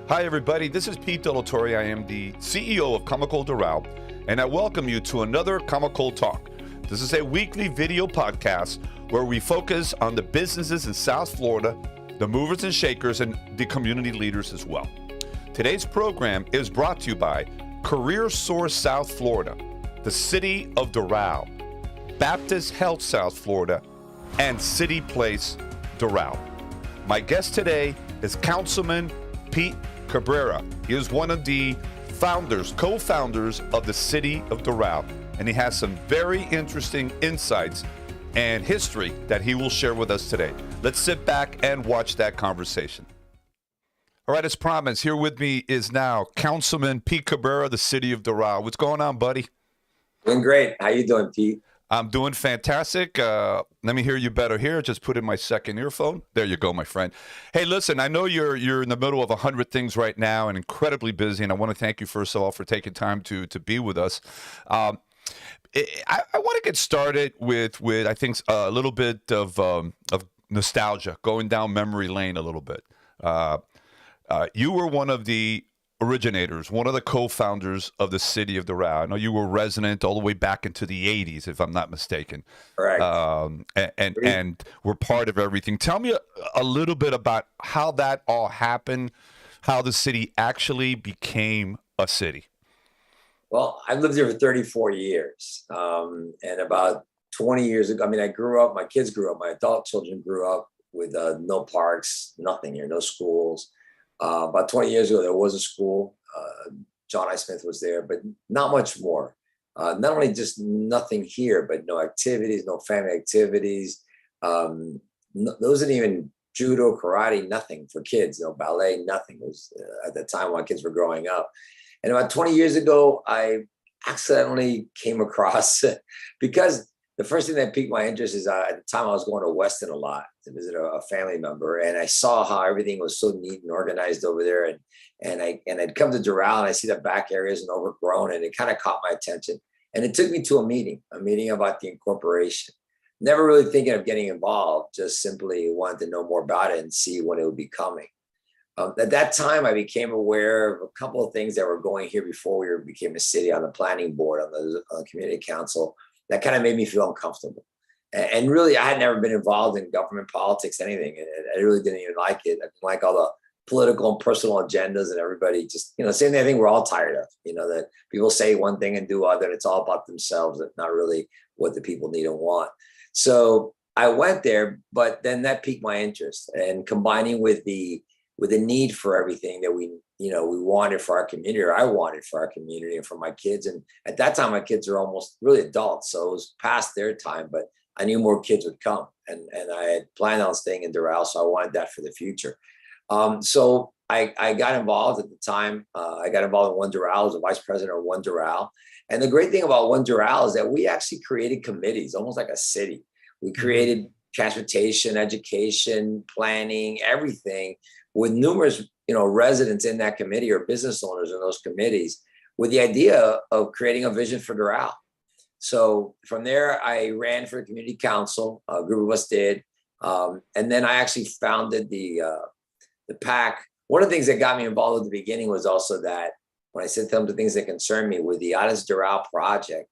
Hi, everybody. This is Pete Delatorre. I am the CEO of CAMACOL Doral, and I welcome you to another CAMACOL Talk. This is a weekly video podcast where we focus on the businesses in South Florida, the movers and shakers, and the community leaders as well. Today's program is brought to you by Career Source South Florida, the City of Doral, Baptist Health South Florida, and City Place Doral. My guest today is Councilman Pete Cabrera. He is one of the co-founders of the City of Doral, and he has some very interesting insights and history that he will share with us today. Let's sit back and watch that conversation. All right, as promised, here with me is now Councilman Pete Cabrera, the City of Doral. What's going on, buddy? Doing great. How you doing, Pete? I'm doing fantastic. Let me hear you better here. Just put in my second earphone. There you go, my friend. Hey, listen, I know you're in the middle of 100 things right now and incredibly busy, and I want to thank you, first of all, for taking time to be with us. I want to get started with I think, a little bit of nostalgia, going down memory lane a little bit. You were one of the originators, one of the co-founders of the City of Doral. I know you were resident all the way back into the 80s, if I'm not mistaken. Correct. And were part of everything. Tell me a little bit about how that all happened, how the city actually became a city. Well, I lived here for 34 years. And about 20 years ago, I grew up, my kids grew up, my adult children grew up with no parks, nothing here, no schools. About 20 years ago, there was a school. John I. Smith was there, but not much more. Not only just nothing here, but no activities, no family activities. There wasn't even judo, karate, nothing for kids, no ballet, nothing. It was at the time when kids were growing up. And about 20 years ago, I accidentally came across, because the first thing that piqued my interest is at the time I was going to Weston a lot to visit a family member, and I saw how everything was so neat and organized over there. And I'd come to Doral and I see the back areas and overgrown, and it kind of caught my attention. And it took me to a meeting about the incorporation. Never really thinking of getting involved, just simply wanted to know more about it and see when it would be coming. At that time, I became aware of a couple of things that were going here before we became a city, on the planning board, on the community council. That kind of made me feel uncomfortable. And really, I had never been involved in government politics, anything. And I really didn't even like it. I didn't like all the political and personal agendas, and everybody just, same thing I think we're all tired of, that people say one thing and do other, and it's all about themselves, and not really what the people need and want. So I went there, but then that piqued my interest, and combining with the need for everything that we wanted for our community, or I wanted for our community and for my kids. And at that time, my kids are almost really adults, so it was past their time, but I knew more kids would come, and I had planned on staying in Doral, so I wanted that for the future. So I got involved at the time. I got involved in One Doral as a vice president of One Doral. And the great thing about One Doral is that we actually created committees, almost like a city. We created transportation, education, planning, everything, with numerous residents in that committee, or business owners in those committees, with the idea of creating a vision for Doral. So from there, I ran for the community council. A group of us did. And then I actually founded the PAC. One of the things that got me involved at the beginning was also that when I said some of the things that concerned me with the Honest Doral project,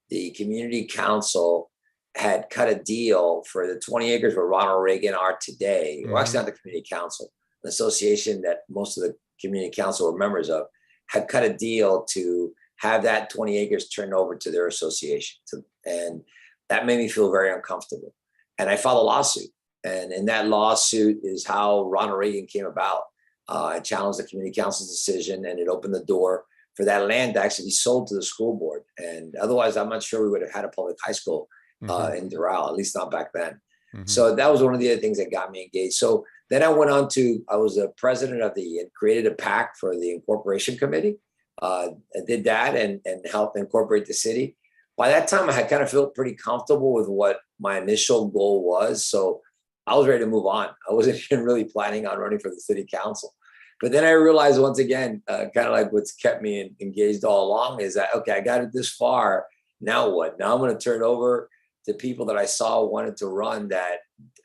the community council had cut a deal for the 20 acres where Ronald Reagan are today. Well, actually not the community council, an association that most of the community council were members of, had cut a deal to have that 20 acres turned over to their association. And that made me feel very uncomfortable. And I filed a lawsuit. And in that lawsuit is how Ronald Reagan came about. I challenged the community council's decision, and it opened the door for that land to actually be sold to the school board. And otherwise, I'm not sure we would have had a public high school in Doral, at least not back then. So that was one of the other things that got me engaged. So then I went on to, I was a president of and created a PAC for the incorporation committee. I did that and helped incorporate the city. By that time, I had kind of felt pretty comfortable with what my initial goal was. So I was ready to move on. I wasn't even really planning on running for the city council. But then I realized once again, kind of like what's kept me engaged all along is that, okay, I got it this far. Now what? Now I'm going to turn over to people that I saw wanted to run that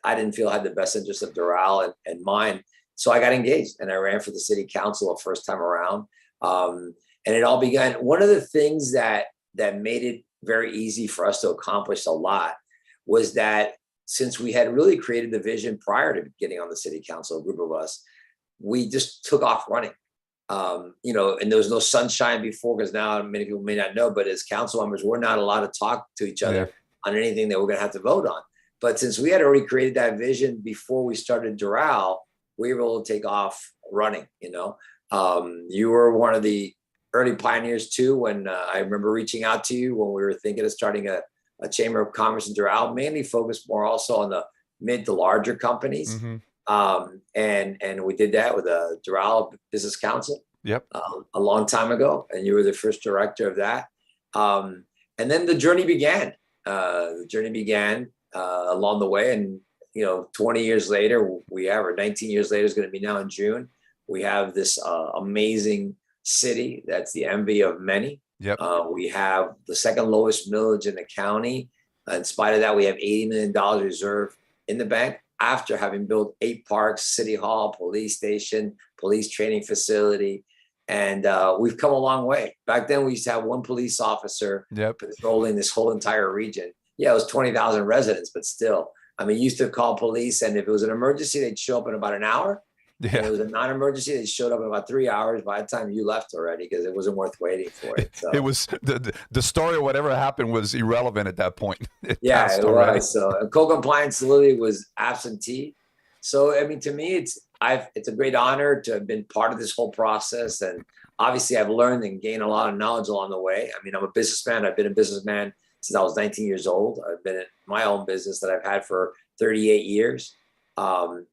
I didn't feel had the best interest of Doral and mine So I got engaged and I ran for the city council the first time around. And it all began. One of the things that made it very easy for us to accomplish a lot was that since we had really created the vision prior to getting on the city council, a group of us, we just took off running. And there was no sunshine before, because now many people may not know, but as council members, we're not allowed to talk to each other on anything that we're going to have to vote on. But since we had already created that vision before we started Doral, we were able to take off running. You were one of the early pioneers too, when I remember reaching out to you when we were thinking of starting a chamber of commerce in Doral, mainly focused more also on the mid to larger companies. And we did that with the Doral Business Council a long time ago, and you were the first director of that. And then the journey began. Along the way, and 20 years later, we have, or 19 years later is going to be now in June, we have this amazing city that's the envy of many. We have the second lowest millage in the county. In spite of that, we have $80 million reserved in the bank after having built 8 parks, city hall, police station, police training facility. And we've come a long way. Back then, we used to have 1 police officer patrolling this whole entire region. Yeah, it was 20,000 residents, but still, I mean, you used to call police, and if it was an emergency, they'd show up in about an hour. And if it was a non-emergency, they showed up in about 3 hours by the time you left already, because it wasn't worth waiting for it. So. It was the story of whatever happened was irrelevant at that point. It was. So co-compliance literally was absentee. So, I mean, to me, it's a great honor to have been part of this whole process. And obviously I've learned and gained a lot of knowledge along the way. I mean, I'm a businessman. I've been a businessman since I was 19 years old. I've been in my own business that I've had for 38 years. And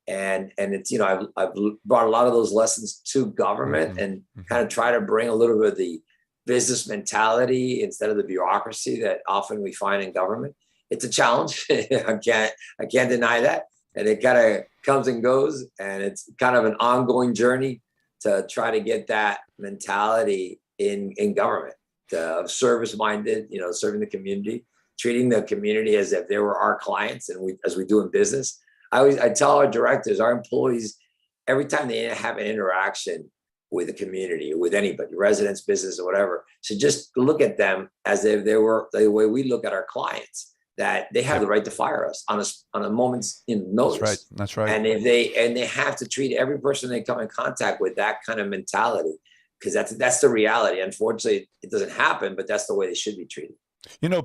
it's, I've brought a lot of those lessons to government and kind of try to bring a little bit of the business mentality instead of the bureaucracy that often we find in government. It's a challenge. I can't deny that. And it kind of comes and goes, and it's kind of an ongoing journey to try to get that mentality in government, service-minded, serving the community, treating the community as if they were our clients, and as we do in business. I tell our directors, our employees, every time they have an interaction with the community, with anybody, residents, business, or whatever, so just look at them as if they were the way we look at our clients. That they have the right to fire us on a moment's notice. That's right. And if they have to treat every person they come in contact with that kind of mentality, because that's the reality. Unfortunately, it doesn't happen, but that's the way they should be treated.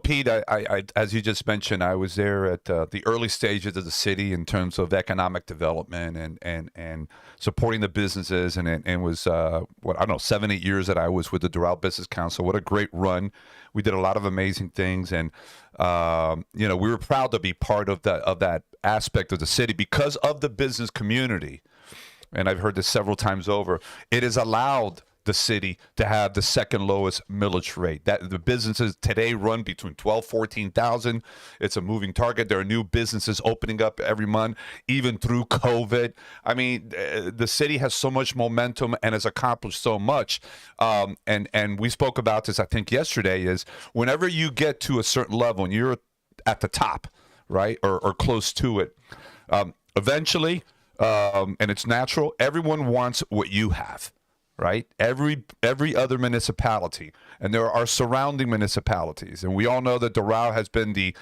Pete, I as you just mentioned, I was there at the early stages of the city in terms of economic development and supporting the businesses, and it was 7, 8 years that I was with the Doral Business Council. What a great run! We did a lot of amazing things, and we were proud to be part of that aspect of the city because of the business community. And I've heard this several times over. It has allowed the city to have the second lowest millage rate. That the businesses today run between 14,000. It's a moving target. There are new businesses opening up every month, even through COVID. I mean, the city has so much momentum and has accomplished so much. And we spoke about this, I think, yesterday, is whenever you get to a certain level and you're at the top, right, or close to it, eventually, and it's natural, everyone wants what you have. Right? Every other municipality, and there are surrounding municipalities, and we all know that Doral has been the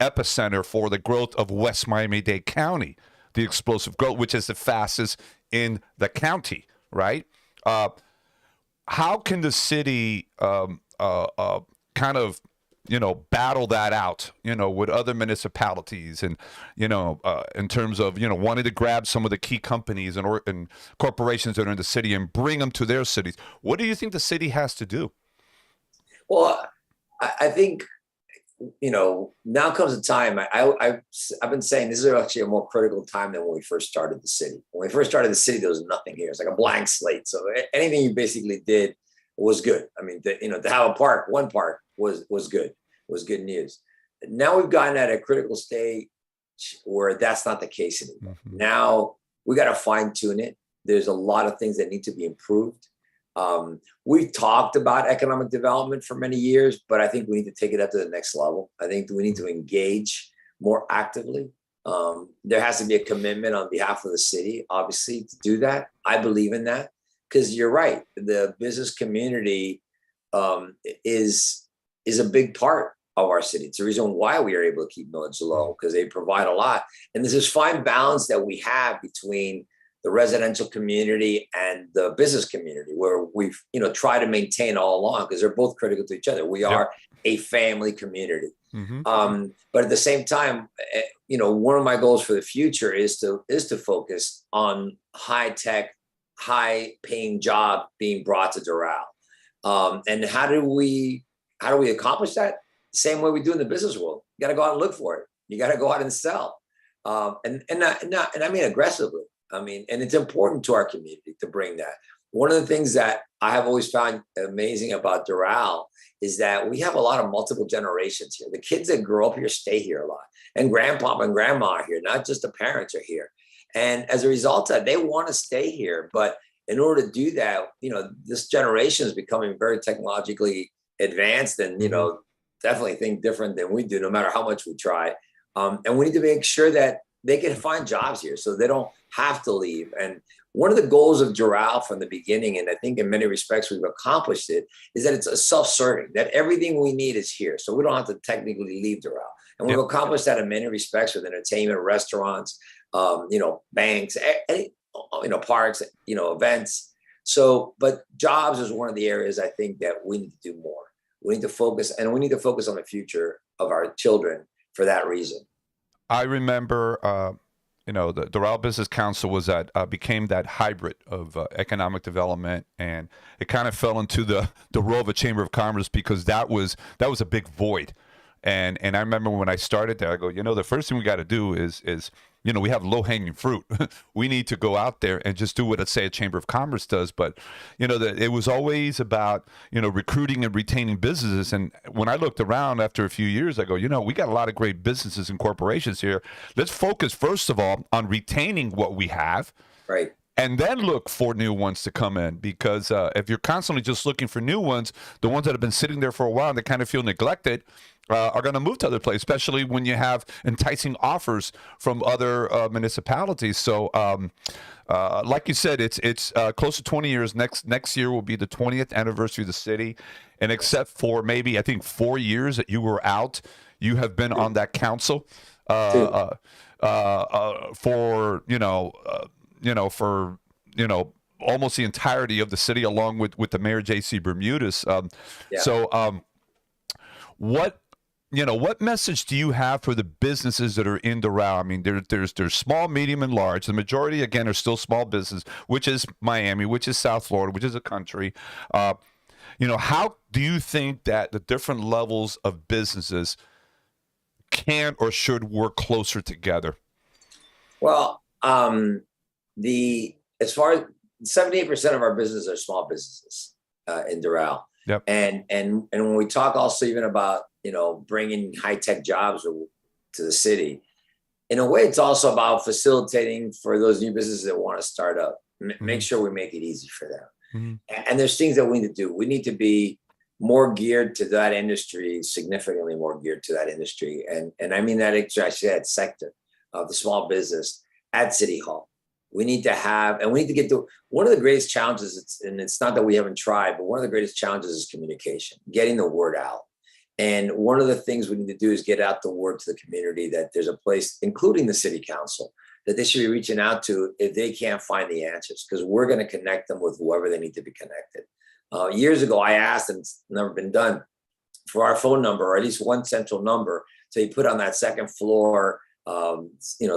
epicenter for the growth of West Miami-Dade County, the explosive growth, which is the fastest in the county. Right? How can the city kind of battle that out, with other municipalities and, in terms of, wanting to grab some of the key companies and corporations that are in the city and bring them to their cities? What do you think the city has to do? Well, I think, now comes a time, I've been saying this is actually a more critical time than when we first started the city. When we first started the city, there was nothing here. It's like a blank slate. So anything you basically did was good. I mean, to have a park, one park was good. It was good news. Now we've gotten at a critical stage where that's not the case anymore. Now we got to fine tune it. There's a lot of things that need to be improved. We've talked about economic development for many years, but I think we need to take it up to the next level. I think we need to engage more actively. There has to be a commitment on behalf of the city, obviously, to do that. I believe in that because you're right. The business community is a big part of our city. It's the reason why we are able to keep millage low, because they provide a lot. And there's this fine balance that we have between the residential community and the business community, where we've try to maintain all along, because they're both critical to each other. We are a family community. But at the same time, one of my goals for the future is to focus on high tech, high paying job being brought to Doral. And how do we accomplish that? Same way we do in the business world. You got to go out and look for it. You got to go out and sell, and I mean aggressively. And it's important to our community to bring that. One of the things that I have always found amazing about Doral is that we have a lot of multiple generations here. The kids that grow up here stay here a lot, and grandpa and grandma are here, not just the parents are here. And as a result of that, they want to stay here. But in order to do that, this generation is becoming very technologically advanced and, definitely think different than we do, no matter how much we try. And we need to make sure that they can find jobs here so they don't have to leave. And one of the goals of Doral from the beginning, and I think in many respects we've accomplished it, is that it's a self-serving, that everything we need is here. So we don't have to technically leave Doral. And we've accomplished that in many respects with entertainment, restaurants, banks, parks, events. So, but jobs is one of the areas I think that we need to do more. We need to focus, and we need to focus on the future of our children for that reason. I remember, the Doral Business Council became that hybrid of economic development, and it kind of fell into the role of a chamber of commerce, because that was a big void. And I remember when I started there, I go, the first thing we got to do is we have low hanging fruit. We need to go out there and just do what, let's say, a chamber of commerce does. But, it was always about, recruiting and retaining businesses. And when I looked around after a few years, I go, we got a lot of great businesses and corporations here. Let's focus, first of all, on retaining what we have. Right. And then look for new ones to come in, because if you're constantly just looking for new ones, the ones that have been sitting there for a while and they kind of feel neglected are going to move to other places, especially when you have enticing offers from other municipalities. So, like you said, it's close to 20 years. Next year will be the 20th anniversary of the city, and except for maybe I think 4 years that you were out, you have been on that council for almost the entirety of the city, along with the mayor, J.C. Bermudez. So, what message do you have for the businesses that are in Doral? There's small, medium, and large. The majority, again, are still small business, which is Miami, which is South Florida, which is a country. How do you think that the different levels of businesses can or should work closer together? Well, as far as 78% of our businesses are small businesses in Doral. Yep. And when we talk also even about, bringing high tech jobs to the city, in a way, it's also about facilitating for those new businesses that want to start up, make sure we make it easy for them. And there's things that we need to do. We need to be more geared to that industry, significantly more geared to that industry. And I mean that actually that sector of the small business at City Hall. We need to have, and we need to get to one of the greatest challenges. It's not that we haven't tried, but one of the greatest challenges is communication, getting the word out. And one of the things we need to do is get out the word to the community that there's a place, including the city council, that they should be reaching out to if they can't find the answers, because we're going to connect them with whoever they need to be connected. Years ago, I asked, and it's never been done, for our phone number, or at least one central number, so you put on that second floor,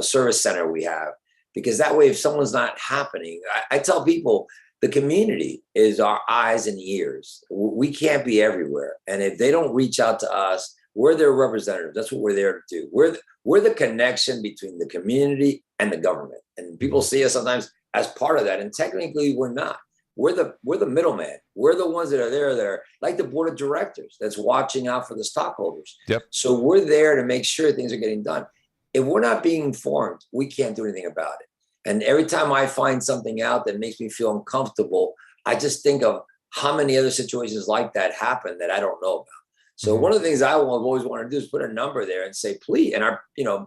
service center we have. Because that way, if someone's not happening, I tell people the community is our eyes and ears. We can't be everywhere. And if they don't reach out to us, we're their representatives. That's what we're there to do. We're the connection between the community and the government. And people see us sometimes as part of that. And technically, we're not. We're the middleman. We're the ones that are there that are like the board of directors that's watching out for the stockholders. Yep. So we're there to make sure things are getting done. If we're not being informed, we can't do anything about it. And every time I find something out that makes me feel uncomfortable, I just think of how many other situations like that happen that I don't know about. So one of the things I've always wanted to do is put a number there and say, please, and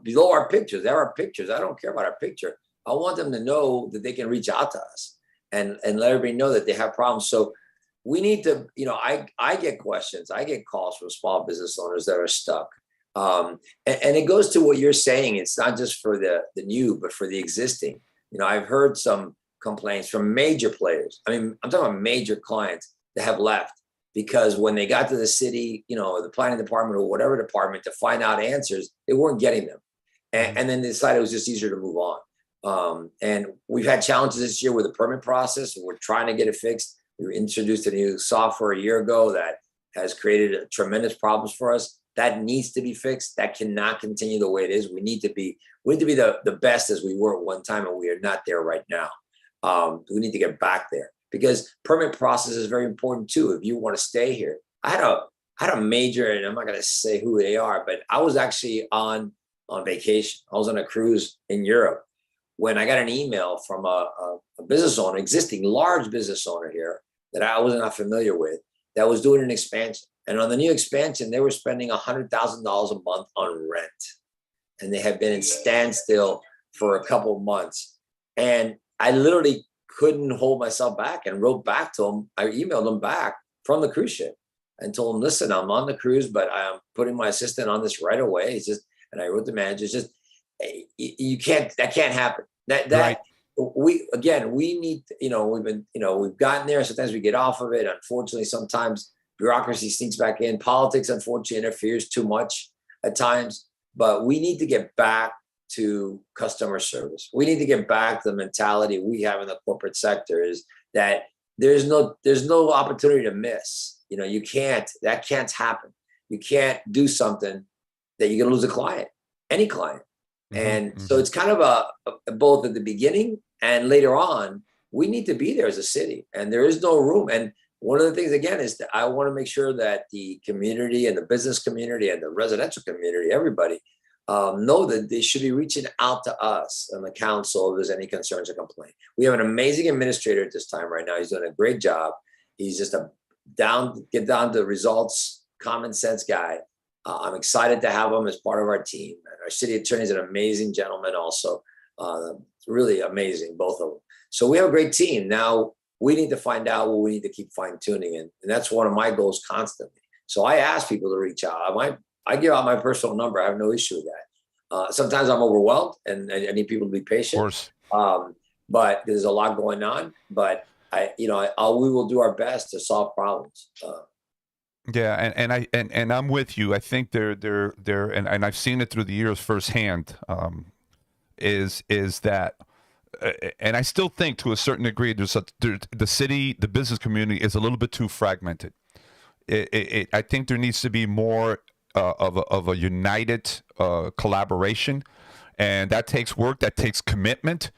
below our pictures, there are pictures. I don't care about our picture. I want them to know that they can reach out to us and let everybody know that they have problems. So we need to, I get questions. I get calls from small business owners that are stuck. And it goes to what you're saying. It's not just for the new, but for the existing. I've heard some complaints from major players. I mean, I'm talking about major clients that have left because when they got to the city, the planning department or whatever department to find out answers, they weren't getting them. And then they decided it was just easier to move on. And we've had challenges this year with the permit process, and we're trying to get it fixed. We introduced a new software a year ago that has created tremendous problems for us. That needs to be fixed. That cannot continue the way it is. We need to be the best as we were at one time, and we are not there right now. We need to get back there because permit process is very important too. If you want to stay here, I had a major, and I'm not going to say who they are, but I was actually on vacation. I was on a cruise in Europe when I got an email from a business owner, existing large business owner here that I was not familiar with, that was doing an expansion. And on the new expansion, they were spending $100,000 a month on rent. And they had been in standstill for a couple of months. And I literally couldn't hold myself back and wrote back to them. I emailed them back from the cruise ship and told them, listen, I'm on the cruise, but I'm putting my assistant on this right away. It's just, and I wrote the manager, it's just, that can't happen. Right. We need, we've gotten there. Sometimes we get off of it. Unfortunately, sometimes bureaucracy sneaks back in. Politics, unfortunately, interferes too much at times. But we need to get back to customer service. We need to get back to the mentality we have in the corporate sector is that there's no opportunity to miss. That can't happen. You can't do something that you're going to lose a client, any client. And so it's kind of a both at the beginning and later on, we need to be there as a city, and there is no room. And one of the things, again, is that I want to make sure that the community and the business community and the residential community, everybody, know that they should be reaching out to us and the council if there's any concerns or complaint. We have an amazing administrator at this time right now. He's doing a great job. He's just get down to results, common sense guy. I'm excited to have him as part of our team. And our city attorney is an amazing gentleman also. Really amazing, both of them. So we have a great team. Now we need to find out what we need to keep fine tuning in. And that's one of my goals constantly. So I ask people to reach out. I give out my personal number. I have no issue with that. Sometimes I'm overwhelmed and I need people to be patient. Of course. But there's a lot going on. But we will do our best to solve problems. Yeah, and I'm with you. I think they're and I've seen it through the years firsthand. Is that, and I still think to a certain degree, the city, the business community is a little bit too fragmented. I think there needs to be more of a united collaboration, and that takes work, that takes commitment.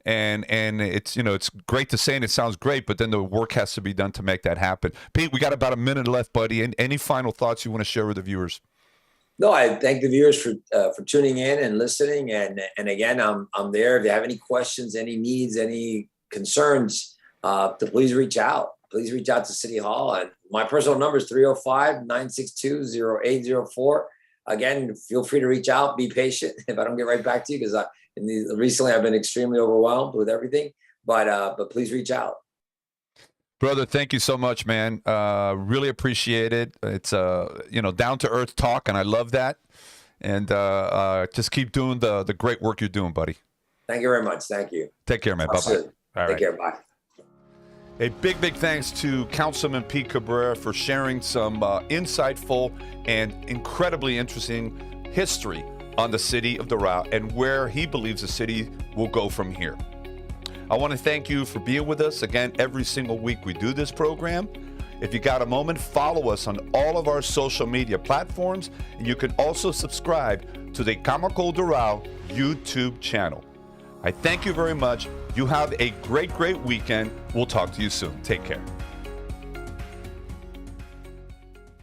And it's it's great to say and it sounds great, but then the work has to be done to make that happen. Pete, we got about a minute left, buddy. And any final thoughts you want to share with the viewers? No, I thank the viewers for tuning in and listening. And again, I'm there. If you have any questions, any needs, any concerns, to please reach out. Please reach out to City Hall. And my personal number is 305-962-0804. Again, feel free to reach out. Be patient if I don't get right back to you, because recently I've been extremely overwhelmed with everything. But please reach out. Brother, thank you so much, man. Really appreciate it. It's down to earth talk, and I love that. And just keep doing the great work you're doing, buddy. Thank you very much. Thank you. Take care, man. Bye-bye. Take care. Bye. A big thanks to Councilman Pete Cabrera for sharing some insightful and incredibly interesting history on the city of Doral and where he believes the city will go from here. I want to thank you for being with us. Again, every single week we do this program. If you got a moment, follow us on all of our social media platforms, and you can also subscribe to the CAMACOL Doral YouTube channel. I thank you very much. You have a great weekend. We'll talk to you soon. Take care.